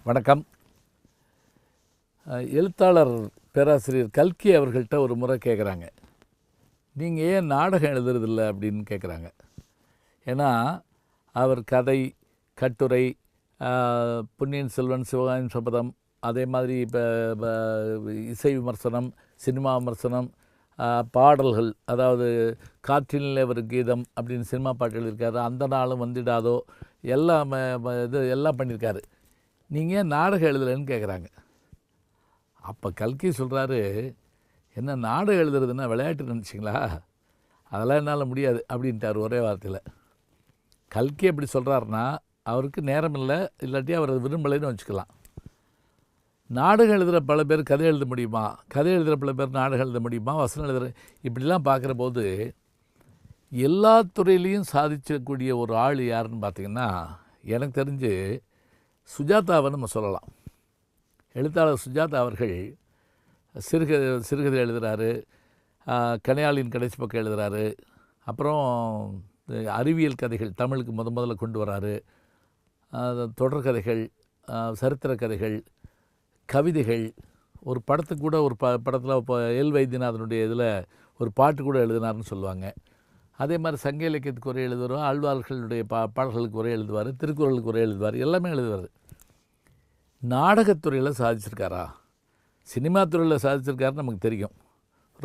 வணக்கம். எழுத்தாளர் பேராசிரியர் கல்கி அவர்கள்ட்ட ஒரு முறை கேட்குறாங்க, நீங்கள் ஏன் நாடகம் எழுதுறதில்ல அப்படின்னு கேட்குறாங்க. ஏன்னா அவர் கதை, கட்டுரை, பொன்னியின் செல்வன், சிவகாமியின் சபதம், அதே மாதிரி இப்போ இசை விமர்சனம், சினிமா விமர்சனம், பாடல்கள், அதாவது காற்றினிலே ஒரு கீதம் அப்படின்னு சினிமா பாட்டு எழுதியிருக்காரு. அந்த நாளும் வந்திடாதோ எல்லாம் எல்லாம் பண்ணியிருக்காரு. நீங்கள் ஏன் நாடகம் எழுதலைன்னு கேட்குறாங்க. அப்போ கல்கி சொல்கிறாரு, என்ன நாடகம் எழுதுறதுன்னா விளையாட்டு நினச்சிங்களா? அதெல்லாம் என்னால் முடியாது அப்படின்ட்டார் ஒரே வார்த்தையில். கல்கி எப்படி சொல்கிறாருன்னா, அவருக்கு நேரம் இல்லை, இல்லாட்டி அவர் விரும்பலைன்னு வச்சுக்கலாம். நாடகம் எழுதுகிற பல பேர் கதை எழுத முடியுமா? கதை எழுதுகிற பல பேர் நாடகம் எழுத முடியுமா? வசனம் எழுதுகிற இப்படிலாம் பார்க்குற போது எல்லா துறையிலையும் சாதிக்கக்கூடிய ஒரு ஆள் யாருன்னு பார்த்திங்கன்னா, எனக்கு தெரிஞ்சு சுஜாதாவை நம்ம சொல்லலாம். எழுத்தாளர் சுஜாதா அவர்கள் சிறுகதை எழுதுகிறாரு, கனையாளின் கடைசி பக்கம் எழுதுகிறாரு, அப்புறம் அறிவியல் கதைகள் தமிழுக்கு முதல்ல கொண்டு வராரு, தொடர்கதைகள், சரித்திர கதைகள், கவிதைகள், ஒரு படத்துக்கு கூட ஒரு படத்தில் இப்போ எல் வைத்தியநாதனுடைய இதில் ஒரு பாட்டு கூட எழுதினார்னு சொல்லுவாங்க. அதே மாதிரி சங்க இலக்கியத்துக்கு உரை எழுதுவார், ஆழ்வார்களுடைய பாடல்களுக்கு உரை எழுதுவார், திருக்குறளுக்கு உரை எழுதுவார், எல்லாமே எழுதுவார். நாடகத்துறையில் சாதிச்சிருக்காரா? சினிமா துறையில் சாதிச்சிருக்காருன்னு நமக்கு தெரியும்.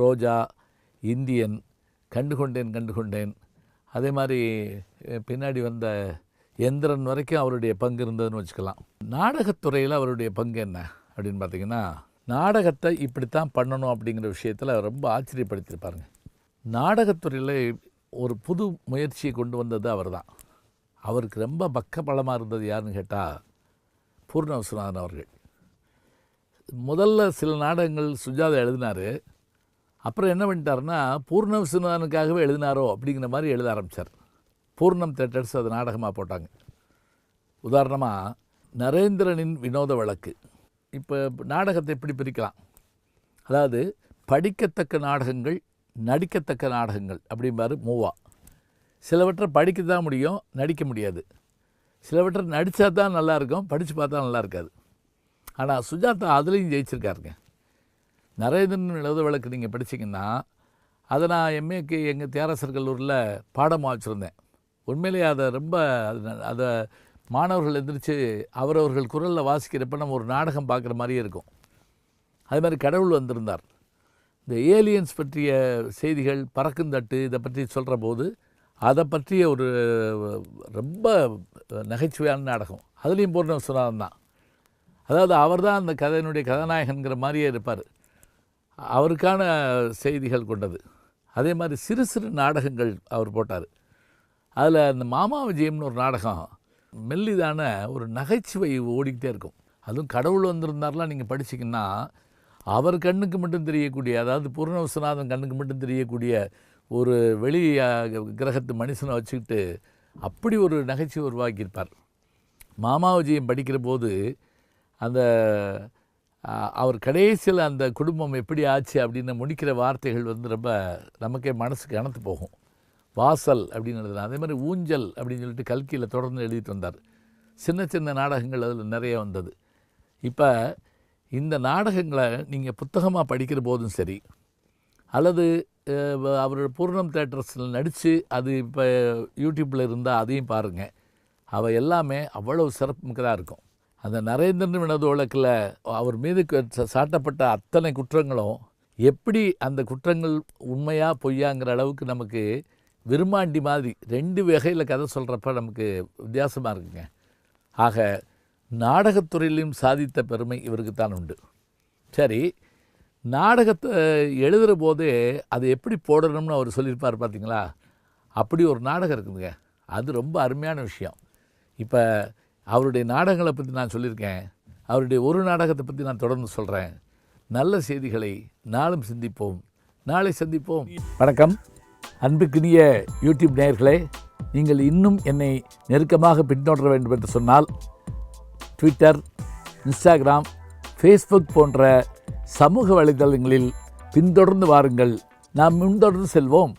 ரோஜா, இந்தியன், கண்டுகொண்டேன், அதே மாதிரி பின்னாடி வந்த எந்திரன் வரைக்கும் அவருடைய பங்கு இருந்ததுன்னு வச்சுக்கலாம். நாடகத்துறையில் அவருடைய பங்கு என்ன அப்படின்னு பார்த்திங்கன்னா, நாடகத்தை இப்படித்தான் பண்ணணும் அப்படிங்கிற விஷயத்தில் ரொம்ப ஆச்சரியப்படுத்தியிருப்பாருங்க. நாடகத்துறையில் ஒரு புது முயற்சியை கொண்டு வந்தது அவர் தான். அவருக்கு ரொம்ப பக்கபலமாக இருந்தது யாருன்னு கேட்டால் பூர்ண விஸ்வநாதன் அவர்கள். முதல்ல சில நாடகங்கள் சுஜாதா எழுதினார். அப்புறம் என்ன பண்ணிட்டாருன்னா, பூர்ண விஸ்வநாதனுக்காகவே எழுதினாரோ அப்படிங்கிற மாதிரி எழுத ஆரம்பித்தார். பூர்ணம் தேட்டர்ஸ் அது நாடகமாக போட்டாங்க. உதாரணமாக நரேந்திரனின் வினோத வழக்கு. இப்போ நாடகத்தை எப்படி பிரிக்கலாம்? அதாவது படிக்கத்தக்க நாடகங்கள், நடிக்கத்தக்க நாடகங்கள் அப்படிம்பாரு மூவா. சிலவற்றை படிக்க தான் முடியும், நடிக்க முடியாது. சிலவற்றை நடித்தா தான் நல்லாயிருக்கும், படித்து பார்த்தா நல்லா இருக்காது. ஆனால் சுஜாதா அதுலேயும் ஜெயிச்சிருக்காருங்க. நரேந்திரன் வினோத வழக்கு நீங்கள் படிச்சிங்கன்னா, அதை நான் எம்ஏக்கு எங்கள் தியாகராசர் கல்லூரியில் பாடமாக வச்சுருந்தேன். உண்மையிலேயே அதை ரொம்ப அதை மாணவர்கள் எந்திரிச்சு அவரவர்கள் குரலில் வாசிக்கிறப்ப நம்ம ஒரு நாடகம் பார்க்குற மாதிரியே இருக்கும். அது மாதிரி கடவுள் வந்திருந்தார். இந்த ஏலியன்ஸ் பற்றிய செய்திகள், பறக்குந்தட்டு, இதை பற்றி சொல்கிற போது அதை பற்றிய ஒரு ரொம்ப நகைச்சுவையான நாடகம். அதுலேயும் பூர்ண விஸ்வநாதன் தான். அதாவது அவர் தான் அந்த கதையினுடைய கதாநாயகன்கிற மாதிரியே இருப்பார். அவருக்கான செய்திகள் கொண்டது. அதே மாதிரி சிறு சிறு நாடகங்கள் அவர் போட்டார். அதில் அந்த மாமா விஜயம்னு ஒரு நாடகம், மெல்லிதான ஒரு நகைச்சுவை ஓடிக்கிட்டே இருக்கும். அதுவும் கடவுள் வந்திருந்தார்லாம் நீங்கள் படிச்சிங்கன்னா, அவர் கண்ணுக்கு மட்டும் தெரியக்கூடிய, அதாவது பூர்ண விஸ்வநாதன் கண்ணுக்கு மட்டும் தெரியக்கூடிய ஒரு வெளி கிரகத்து மனுஷனை வச்சுக்கிட்டு அப்படி ஒரு நகைச்சுவை உருவாக்கியிருப்பார். மாமா விஜயம் படிக்கிற போது அந்த அவர் கடைசியில் அந்த குடும்பம் எப்படி ஆச்சு அப்படின்னு முடிக்கிற வார்த்தைகள் ரொம்ப நமக்கே மனசுக்கு அணத்து போகும். வாசல் அப்படின்னு எழுதுனா, அதே மாதிரி ஊஞ்சல் அப்படின்னு சொல்லிட்டு கல்கியில் தொடர்ந்து எழுதிட்டு வந்தார். சின்ன சின்ன நாடகங்கள் அதில் நிறைய வந்தது. இப்போ இந்த நாடகங்களை நீங்கள் புத்தகமாக படிக்கிற போதும் சரி, அல்லது அவரோட பூர்ணம் தேட்டர்ஸில் நடித்து அது இப்போ யூடியூப்பில் இருந்தால் அதையும் பாருங்கள். அவள் எல்லாமே அவ்வளோ சிறப்புமிக்கதாக இருக்கும். அந்த நரேந்திரன் வினோத வழக்கில் அவர் மீது சாட்டப்பட்ட அத்தனை குற்றங்களும் எப்படி அந்த குற்றங்கள் உண்மையா பொய்யாங்கிற அளவுக்கு நமக்கு விரும்மாண்டி மாதிரி 2 வகையில் கதை சொல்கிறப்ப நமக்கு வித்தியாசமாக இருக்குங்க. ஆக நாடகத்துறையிலையும் சாதித்த பெருமை இவருக்குத்தான் உண்டு. சரி, நாடகத்தை எழுதுகிற போதே அதை எப்படி போடணும்னு அவர் சொல்லியிருப்பார் பார்த்தீங்களா? அப்படி ஒரு நாடகம் இருக்குதுங்க. அது ரொம்ப அருமையான விஷயம். இப்போ அவருடைய நாடகங்களை பற்றி நான் சொல்லியிருக்கேன். அவருடைய ஒரு நாடகத்தை பற்றி நான் தொடர்ந்து சொல்கிறேன். நல்ல செய்திகளை நாளும் சிந்திப்போம், நாளை சந்திப்போம். வணக்கம். அன்புக்கினிய யூடியூப் நேயர்களே, நீங்கள் இன்னும் என்னை நெருக்கமாக பின்தொடர வேண்டும் என்று சொன்னால் ட்விட்டர், இன்ஸ்டாகிராம், ஃபேஸ்புக் போன்ற சமூக வலைதளங்களில் பின்தொடர்ந்து வாருங்கள். நாம் முன்தொடர்ந்து செல்வோம்.